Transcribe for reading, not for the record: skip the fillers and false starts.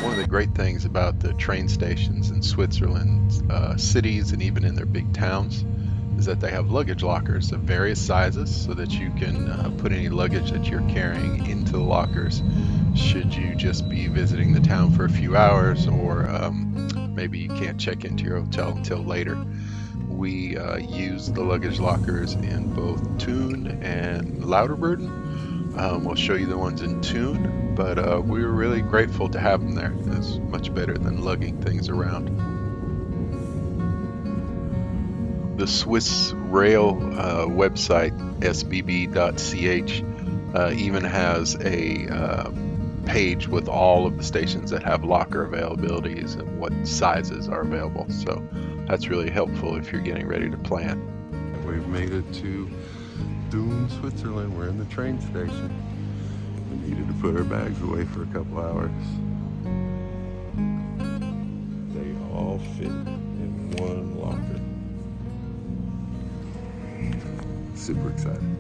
One of the great things about the train stations in Switzerland, cities, and even in their big towns is that they have luggage lockers of various sizes so that you can put any luggage that you're carrying into the lockers should you just be visiting the town for a few hours, or maybe you can't check into your hotel until later. We use the luggage lockers in both Thun and Lauterburden. We'll show you the ones in Thun, but we were really grateful to have them there. It's much better than lugging things around. The Swiss Rail website, sbb.ch, even has a page with all of the stations that have locker availabilities and what sizes are available. So that's really helpful if you're getting ready to plan. We've made it to Thun, Switzerland. We're in the train station. We needed to put our bags away for a couple hours. They all fit in one locker. Super excited.